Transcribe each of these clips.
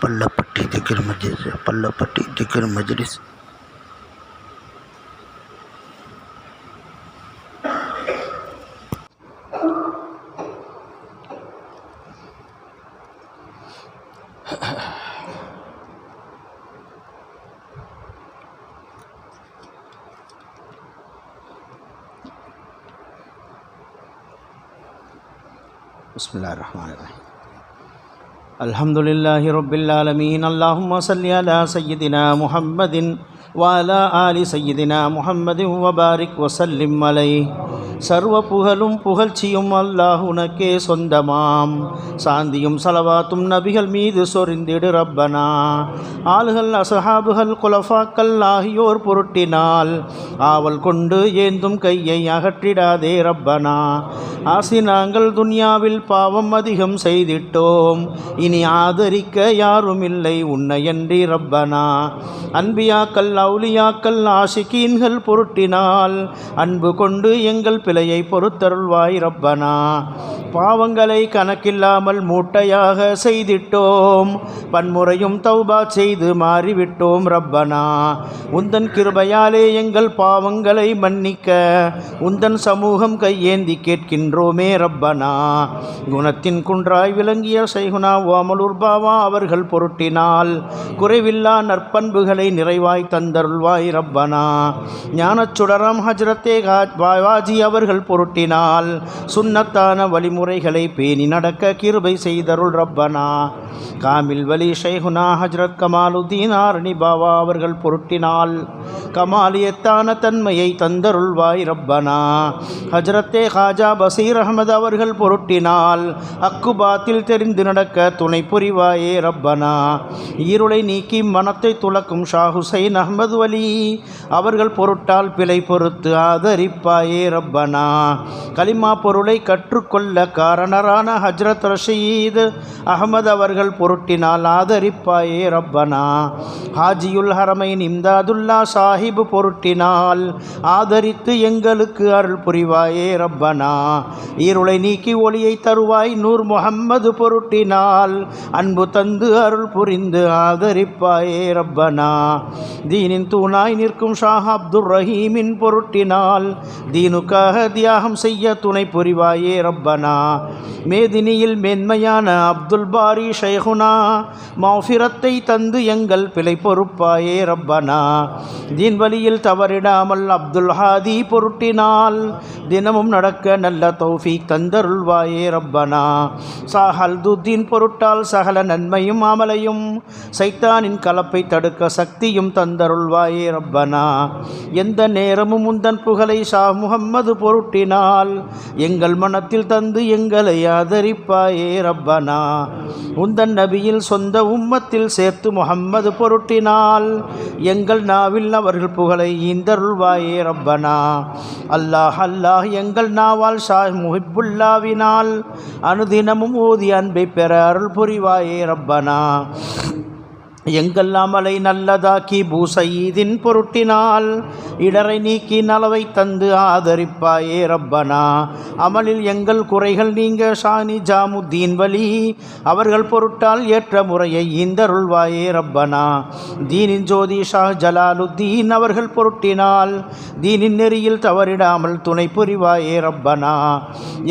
पल्लापट्टी ज़िक्र मजलिस बिस्मिल्लाहिर्रहमानिर्रहीम अल्हम्दुलिल्लाहि रब्बिल आलमीन अल्लाहुम्मा सल्लि अला सय्यिदिना मुहम्मदिन व अला आलि सय्यिदिना मुहम्मदिन व बारिक व सल्लिम अलैहि சர்வ புகழும் புகழ்ச்சியும் அல்லாஹ் உனக்கே சொந்தமாம். சாந்தியும் சலவாத்தும் நபிகள் மீது சொரிந்திடு ரப்பனா. ஆளுகள் அசஹாபுகள் குலஃபாக்கள் ஆகியோர் பொருட்டினால் ஆவல் கொண்டு ஏந்தும் கையை அகற்றிடாதே ரப்பனா. ஆசி நாங்கள் துன்யாவில் பாவம் அதிகம் செய்திட்டோம், இனி ஆதரிக்க யாரும் இல்லை உன்னையன்றி ரப்பனா. அன்பியாக்கள் அவுலியாக்கள் ஆஷிகீன்கள் பொருட்டினால் அன்பு கொண்டு எங்கள் பிழையை பொறுத்தருள்வாய் ரப்பனா. பாவங்களை கணக்கில்லாமல் மூட்டையாக செய்திட்டோம், பன்முறையும் தௌபா செய்து மாறிவிட்டோம் ரப்பனா. உந்தன் கிருபையாலே எங்கள் பாவங்களை மன்னிக்க உந்தன் சமூகம் கையேந்தி கேட்கின்றோமே ரப்பனா. குணத்தின் குன்றாய் விளங்கிய ஷைகுனா வாமலூர் பாவா அவர்கள் பொருட்டினால் குறைவில்லா நற்பண்புகளை நிறைவாய் தந்தருள்வாய் ரப்பனா. ஞானச்சுடரம் ஹஜ்ரத்தே பாவாஜி அவர்கள் பொருட்டினால் சுன்னத்தான வழிமுறைகளை பேணி நடக்க கிருபை செய்தருள் ரப்பனா. காமில் வலி ஷைகுனா ஹஜ்ரத் கமாலுதீன் ஆரணி பாவா அவர்கள் பொருட்டினால் கமாலியத்தான தன்மையை தந்தருள்வாய் ரப்பனா. ஹஜ்ரத்தே ஹாஜா பசீர் அஹமது அவர்கள் பொருட்டினால் அக்குபாத்தில் தெரிந்து நடக்க துணை புரிவாயே ரப்பனா. ஈருளை நீக்கி மனத்தை துளக்கும் ஷா ஹுசைன் அஹமது வலி அவர்கள் பொருட்டால் பிழை பொறுத்து ஆதரிப்பாயே ரப்பனா. கலிமா பொருளை கற்றுக்கொள்ள காரணரான ஹஜ்ரத் ரஷீத் அஹமது அவர்கள் பொருட்டினால் ஆதரிப்பாயே ரப்பனா. ஹாஜியுல் ஹரமைன் இம்தாதுல்லா சாஹிப் பொருட்டினால் ஆதரித்து எங்களுக்கு அருள் புரிவாயே ரப்பனா. ஈருளை நீக்கி ஒளியை தருவாய் நூர் முஹம்மது பொருட்டினால் அன்பு தந்து அருள் புரிந்து ஆதரிப்பாயே ரப்பனா. தீனின் தூணாய் நிற்கும் ஷா அப்துல் ரஹீமின் பொருட்டினால் தீனுக்காக தியாகம் செய்ய துணை புரிவாயே ரப்பனா. மேதினியில் மேன்மையான அப்துல் பாரி ஷைகுனா மௌஃபிரத்தை தந்து எங்கள் பிழை பொறுப்பாயே ரப்பனா. தீன் வழியில் தவறிடாமல் அப்துல் ஹாதி பொருட்டினால் தினமும் நடக்க நல்ல தௌஃபீக் தந்தருள்வாயே ரப்பனா. சாஹல்துத்தீன் பொருட்டால் சகல நன்மையும் அமலையும் சைத்தானின் கலப்பை தடுக்க சக்தியும் தந்தருள்வாயே ரப்பனா. எந்த நேரமும் உந்தன் புகழை ஷா முஹம்மது பொருட்டினால் எங்கள் மனத்தில் தந்து எங்களை ஆதரிப்பாயே ரப்பனா. உந்தன் நபியில் சொந்த உம்மத்தில் சேர்த்து முஹம்மது பொருட்டினால் எங்கள் நாவில் அவர்கள் புகழை ஈந்தருள்வாயே ரப்பனா. அல்லாஹ் அல்லாஹ் எங்கள் நாவால் ஷா முஹிப்புல்லாவினால் அனுதினமும் ஓதி அன்பை பெற அருள் புரிவாயே ரப்பனா. எங்கள் அமலை நல்லதாக்கி பூசையீதின் பொருட்டினால் இடரை நீக்கி நலவை தந்து ஆதரிப்பாயே ரப்பனா. அமலில் எங்கள் குறைகள் நீங்க ஷானி ஜாமுத்தீன் வலி அவர்கள் பொருட்டால் ஏற்ற முறையை ஈந்தருள்வாயே ரப்பனா. தீனின் ஜோதி ஷா ஜலாலுத்தீன் அவர்கள் பொருட்டினால் தீனின் நெறியில் தவறிடாமல் துணை புரிவாயே ரப்பனா.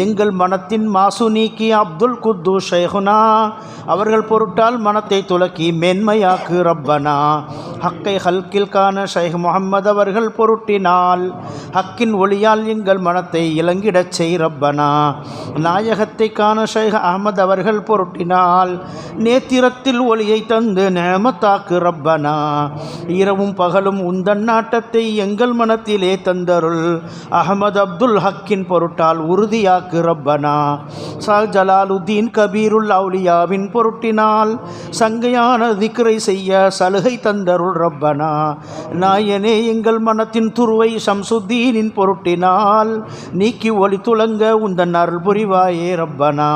எங்கள் மனத்தின் மாசு நீக்கி அப்துல் குத்து ஷைகுனா அவர்கள் பொருட்டால் மனத்தை துலக்கி மேன்மையாக்கு ரப்பனா. ஹக்கை ஹல்கில் கான ஷைக் முஹம்மது அவர்கள் பொருட்டினால் ஹக்கின் ஒளியால் எங்கள் மனத்தை இலங்கிடச் செய் ரப்பனா. நாயகத்தை காண ஷைக் அஹமது அவர்கள் பொருட்டினால் நேத்திரத்தில் ஒளியை தந்து நேமத்தாக்கு ரப்பனா. இரவும் பகலும் உந்தன் நாட்டத்தை எங்கள் மனத்திலே தந்தருள் அஹமது அப்துல் ஹக்கின் பொருட்டால் உறுதியாக்கு ரப்பனா. ஷா ஜலாலுத்தீன் கபீருல் அவுலியாவின் பொருட்டினால் சங்கையான திக்ரை செய்ய சலுகை தந்தருள் செய்தருள் ரப்பனா. நாயனே எங்கள் மனத்தின் துருவை ஷம்சுத்தீனின் பொருட்டினால் நீக்கி ஒளி துளங்க உந்தன் அருள் புரிவாயே ரப்பனா.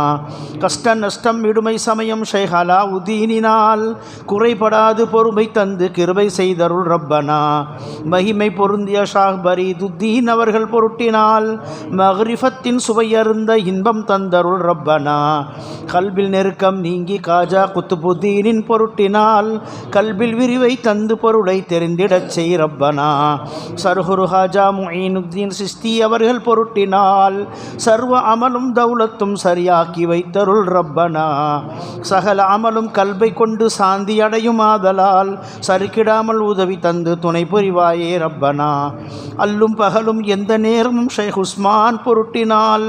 கஷ்ட நஷ்டம் இடுமை சமயம் ஷைக் அலாவுதீனினால் குறைபடாது பொறுமை தந்து கிருபை செய்தருள் ரப்பனா. மகிமை பொருந்திய ஷாஹ் பரீதுத்தீன் அவர்கள் பொருட்டினால் மக்ரிஃபத்தின் சுவையருந்த இன்பம் தந்தருள் ரப்பனா. கல்பில் நெருக்கம் நீங்கி காஜா குத்துபுத்தீனின் பொருட்டினால் கல்பில் விரிவை தந்து பொருளை தெரிந்திடச் செய் ரப்பனா. சர்ஹுரு ஹாஜா முஈனுத்தீன் சிஸ்தி அவர்கள் பொருட்டினால் சர்வ அமலும் தௌலத்தும் சரியாக்கி வைத்தருள் ரப்பனா. சகல அமலும் கல்பை கொண்டு சாந்தி அடையும் ஆதலால் சறுக்கிடாமல் உதவி தந்து துணை புரிவாயே ரப்பனா. அல்லும் பகலும் எந்த நேரமும் ஷைக் உஸ்மான் பொருட்டினால்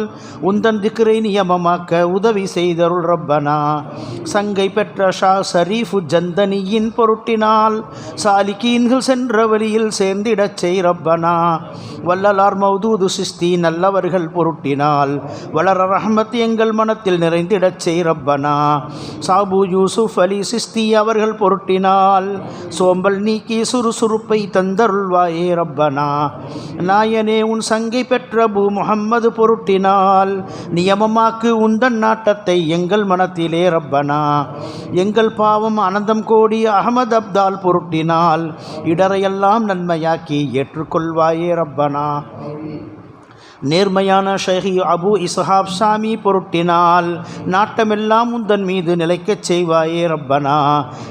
உந்தன் திக்ரை நியமமாக்க உதவி செய்தருள் ரப்பனா. சங்கை பெற்ற ஷா ஷரீஃபு ஜந்தனியின் பொருட்டினால் சாலிகீன்கள் சென்ற வழியில் சேர்ந்திடச் செய் ரப்பனா. வல்லலார் மௌதூது சிஸ்தி நல்லவர்கள் பொருட்டினால் வளர ரஹ்மத் எங்கள் மனத்தில் நிறைந்திடச் செய் ரப்பனா. சாபு யூசுப் அலி சிஸ்தி அவர்கள் பொருட்டினால் சோம்பல் நீக்கி சுறுசுறுப்பை தந்தருள்வாயே ரப்பனா. நாயனே உன் சங்கை பெற்ற பூ முஹம்மது பொருட்டினால் நியமமாக்கு உந்தன் நாட்டத்தை எங்கள் மனத்திலே ரப்பனா. எங்கள் பாவம் அனந்தம் கோடி அகமது அப்தால் பொருட்டினால் இடரையெல்லாம் நன்மையாக்கி ஏற்றுக்கொள்வாயே ரப்பனா. நேர்மையான ஷைக் அபு இஸ்ஹாப் ஷாமி பொருட்டினால் நாட்டமெல்லாம் உந்தன் மீது நிலைக்கச் செய்வாயே ரப்பனா.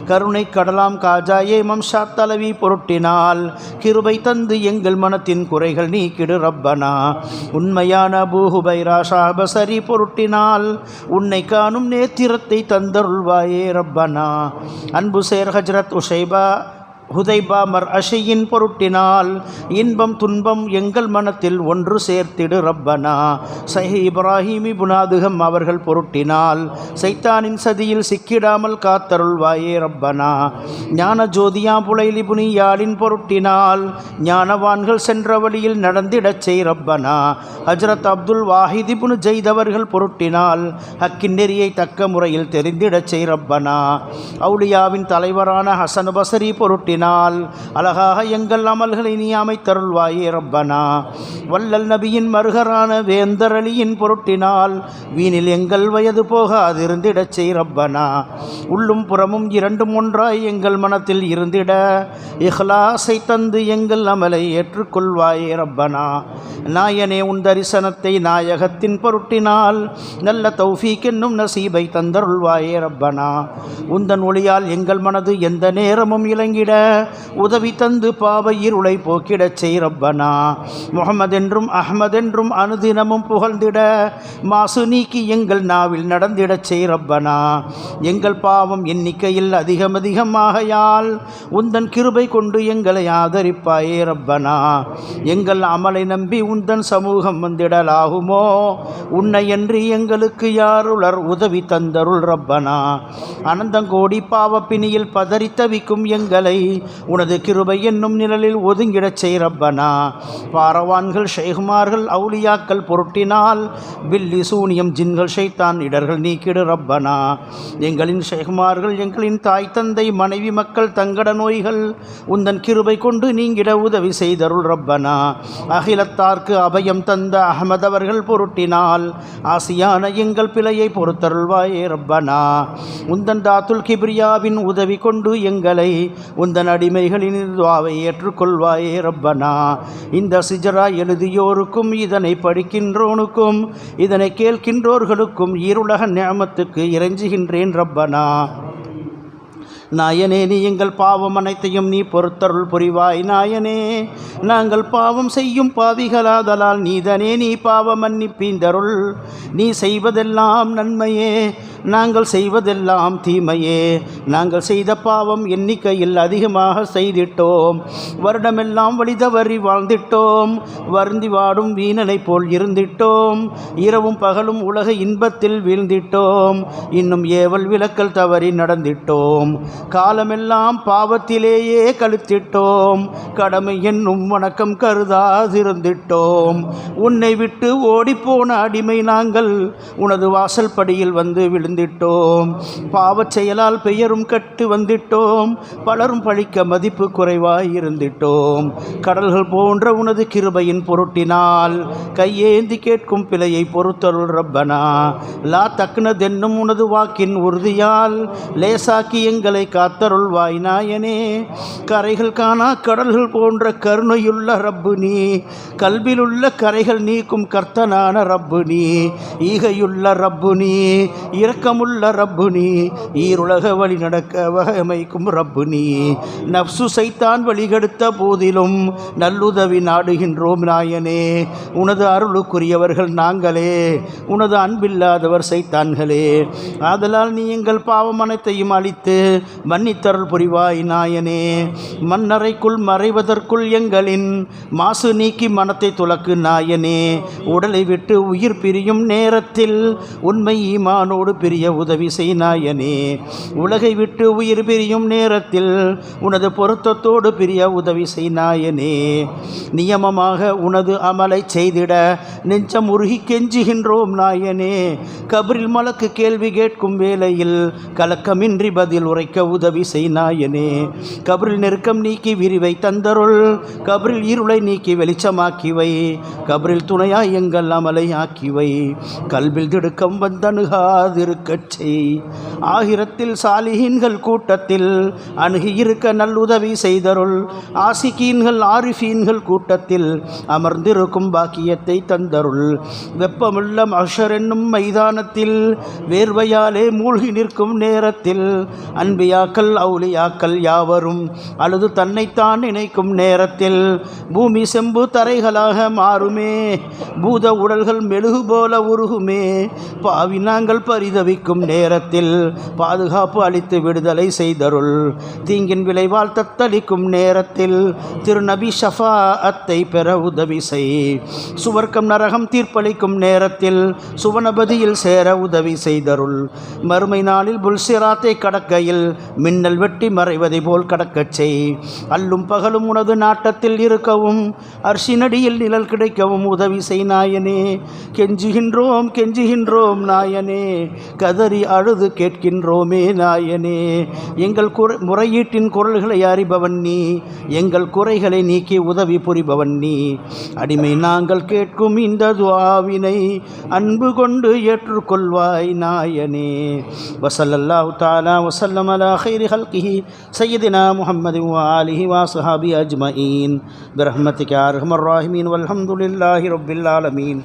கருணை கடலாம் காஜாயே மம்ஷா தலவி பொருட்டினால் கிருபை தந்து எங்கள் மனத்தின் குறைகள் நீக்கிடு ரப்பனா. உண்மையான அபூ ஹுபைரா ஷாஹ் பஸரி பொருட்டினால் உன்னை காணும் நேத்திரத்தை தந்தருள்வாயே ரப்பனா. அன்பு சேர் ஹஜ்ரத் உஷைபா ஹுதைபா மர் அஷையின் பொருட்டினால் இன்பம் துன்பம் எங்கள் மனத்தில் ஒன்று சேர்த்திடு ரப்பனா. சஹி இப்ராஹிமி புனாதுகம் அவர்கள் பொருட்டினால் சைத்தானின் சதியில் சிக்கிடாமல் காத்தருள்வாயே ரப்பனா. ஞான ஜோதியா புலைலி புனியாலின் பொருட்டினால் ஞானவான்கள் சென்ற வழியில் நடந்திடச் செய் ரப்பனா. ஹஜ்ரத் அப்துல் வாஹித் இப்னு ஜெயித் அவர்கள் பொருட்டினால் ஹக்கின் நெறியை தக்க முறையில் தெரிந்திடச் செய் ரப்பனா. அவுலியாவின் தலைவரான ஹசன் பஸரி பொருட்டினால் அழகாக எங்கள் அமல்களை நீ அமைத்தருள்வாயே ரப்பனா. வல்லல் நபியின் மருகரான வேந்தர் அலியின் பொருட்டினால் வீணில் எங்கள் வயது போகாதிருந்திடச் செய் ரப்பனா. உள்ளும் புறமும் இரண்டும் ஒன்றாய் எங்கள் மனத்தில் இருந்திட இஹ்லாஸை தந்து எங்கள் அமலை ஏற்றுக்கொள்வாயே ரப்பனா. நாயனே உன் தரிசனத்தை நாயகத்தின் பொருட்டினால் நல்ல தௌஃபீக் என்னும் நசீபை தந்தருள்வாயே ரப்பனா. உந்தன் ஒளியால் எங்கள் மனது எந்த நேரமும் இலங்கிட உதவி தந்து பாவ இருளை போக்கிடச் செய் ரப்பனா. முஹம்மது என்றும் அஹ்மத் என்றும் அனுதினமும் புகழ்ந்திட மாசு நீக்கி எங்கள் நாவில் நடந்திடச் செய் ரப்பனா. எங்கள் பாவம் எண்ணிக்கையில் அதிகமாகையால் உந்தன் கிருபை கொண்டு எங்களை ஆதரிப்பாயே ரப்பனா. எங்கள் அமலை நம்பி உந்தன் சமூகம் வந்திடலாகுமோ? உன்னையன்றி எங்களுக்கு யாருளர் உதவி தந்தருள் ரப்பனா. அனந்தங்கோடி பாவப்பினியில் பதறி தவிக்கும் எங்களை உனது கிருபை என்னும் நிழலில் ஒதுங்கிடச் செய் ரப்பனா. பாரவான்கள் ஷைகுமார்கள் அவுலியாக்கள் பொருட்டினால் பில்லி சூனியம் ஜின்கள் ஷைத்தான் இடர்கள் நீக்கிடு ரப்பனா. எங்களின் ஷைகுமார்கள் எங்களின் தாய் தந்தை மனைவி மக்கள் தங்கட நோய்கள் உந்தன் கிருபை கொண்டு நீங்கிட உதவி செய்தருள் ரப்பனா. அகிலத்தார்க்கு அபயம் தந்த அஹமத் அவர்கள் பொருட்டினால் ஆசியான எங்கள் பிழையை பொறுத்தருள்வாயே ரப்பனா. உந்தன் தாத்துல் கிப்ரியாவின் உதவி கொண்டு எங்களை உந்தன் அடிமைகளின் துஆவை ஏற்றுக்கொள்வாயே ரப்பனா. இந்த சிஜரா எழுதியோருக்கும் இதனை படிக்கின்றோனுக்கும் இதனை கேட்கின்றோர்களுக்கும் ஈருலக நிஅமத்துக்கு இறைஞ்சுகின்றேன் ரப்பனா. நாயனே நீ எங்கள் பாவம் அனைத்தையும் நீ பொறுத்தருள் புரிவாய் நாயனே. நாங்கள் பாவம் செய்யும் பாவிகளாதலால் நீதனே நீ பாவ மன்னிப்பீந்தருள். நீ செய்வதெல்லாம் நன்மையே, நாங்கள் செய்வதெல்லாம் தீமையே. நாங்கள் செய்த பாவம் எண்ணிக்கையில் அதிகமாக செய்திட்டோம். வருடமெல்லாம் வழிதவறி வாழ்ந்திட்டோம். வருந்தி வாடும் வீணனை போல் இருந்திட்டோம். இரவும் பகலும் உலக இன்பத்தில் வீழ்ந்திட்டோம். இன்னும் ஏவல் விலக்கல் தவறி நடந்திட்டோம். காலமெல்லாம் பாவத்திலேயே கழித்திட்டோம். கடமை என்னும் வணக்கம் கருதாதிருந்திட்டோம். உன்னை விட்டு ஓடிப்போன அடிமை நாங்கள் உனது வாசல் படியில் வந்து விழுந்து விழுந்திட்டோம். பாவச் செயலால் பெயரும் கட்டு வந்திட்டோம். பலரும் பழிக்க மதிப்பு குறைவாய் இருந்திட்டோம். கடல்கள் போன்ற உனது கிருபையின் பொருட்டினால் கையேந்தி கேட்கும் பிழையை பொறுத்தருள் ரப்பனா. லா தக்னதென்னும் உனது வாக்கின் உறுதியால் லேசாக்கி எங்களை காத்தருள்வாய் நாயனே. கரைகள் காணா கடல்கள் போன்ற கருணையுள்ள ரப்பு நீ. கல்விலுள்ள கரைகள் நீக்கும் கர்த்தனான ரப்பு நீ. ஈகையுள்ள ரப்பு நீ. இரக்கமுள்ள ரப்பு நீ. ஈருலக வழி நடக்க வகைமைக்கும் ரப்பு நீ. நப்சு சைத்தான் வழிகெடுத்த போதிலும் நல்லுதவி நாடுகின்றோம் நாயனே. உனது அருளுக்குரியவர்கள் நாங்களே, உனது அன்பில்லாதவர் சைத்தான்களே. ஆதலால் நீ எங்கள் பாவம் அனைத்தையும் அழித்து மன்னித்தருள் புரிவாய் நாயனே. மண்ணறைக்குள் மறைவதற்குள் எங்களின் மாசு நீக்கி மனத்தை துலக்கு நாயனே. உடலை விட்டு உயிர் பிரியும் நேரத்தில் உண்மை ஈமானோடு பிரிய உதவி செய் நாயனே. உலகை விட்டு உயிர் பிரியும் நேரத்தில் உனது பொருத்தத்தோடு பிரிய உதவி செய் நாயனே. நியமமாக உனது அமலை செய்திட நெஞ்சம் உருகி கெஞ்சுகின்றோம் நாயனே. கபரில் மலக்கு கேள்வி கேட்கும் வேளையில் கலக்கமின்றி பதில் உரைக்க உதவி செய் நாயனே. கபரில் நெருக்கம் நீக்கி விரிவை தந்தருள். கபரில் இருளை நீக்கி வெளிச்சமாக்கி வை. கபரில் துணையாய் எங்கள் அமலை ஆக்கிவை. கல்வில் திடுக்கம் வந்தணுகாதிருக்கச் செய். ஆகிரத்தில் சாலிஹீன்கள் கூட்டத்தில் அணுகியிருக்க நல்லுதவி செய்தருள். ஆசிகீன்கள் ஆரிஃபீன்கள் கூட்டத்தில் அமர்ந்திருக்கும் பாக்கியத்தை தந்தருள். வெப்பமுள்ள மஹ்ஷர் என்னும் மைதானத்தில் வேர்வையாலே மூழ்கி நிற்கும் நேரத்தில் அன்பியாக்கள் அவுலியாக்கள் யாவரும் அழுது தன்னைத்தான் நினைக்கும் நேரத்தில் பூமி செம்பு தரைகளாக மாறுமே. பூத உடல்கள் மெழுகு போல உருகுமே. பாவி நாங்கள் பரிதவிக்கும் நேரத்தில் பாதுகாப்பு அளித்து விடுதலை செய்தருள். தீங்கின் விளைவால் தத்தளிக்கும் நேரத்தில் திருநபி ஷஃபாஅத்தை பெற உதவி செய். சுவர்க்கம் நரகம் தீர்ப்பளிக்கும் நேரத்தில் சுவனபதியில் சேர உதவி செய்தருள். மறுமை நாளில் புல்சிராத்தை கடக்கையில் மின்னல் வெட்டி மறைவதை போல் கடக்கச் செய். அல்லும் பகலும் உனது நாட்டத்தில் இருக்கவும் அர்ஷினடியில் நிழல் கிடைக்கவும் உதவி செய் நாயனே. கெஞ்சுகின்றோம் கெஞ்சுகின்றோம் நாயனே. கதறி அழுது கேட்கின்றோமே நாயனே. எங்கள் முறையீட்டின் குரல்களை அறிபவன் நீ. எங்கள் குறைகளை நீக்கி உதவி புரிபவன் நீ. அடிமை நாங்கள் கேட்கும் இந்த துஆவினை அன்பு கொண்டு ஏற்றுக்கொள்வாய் நாயனே. வஸல்லல்லாஹு தஆலா வஸல்லம் அலா கைரி ஹல்கிஹி சய்யிதினா முஹம்மதின் வ ஆலிஹி வ ஸஹாபி அஜ்மஈன் பிரஹ்மதிக யா அர்ஹமர் ராஹிமீன் வல்ஹம்துலில்லாஹி ரப்பில் ஆலமீன்.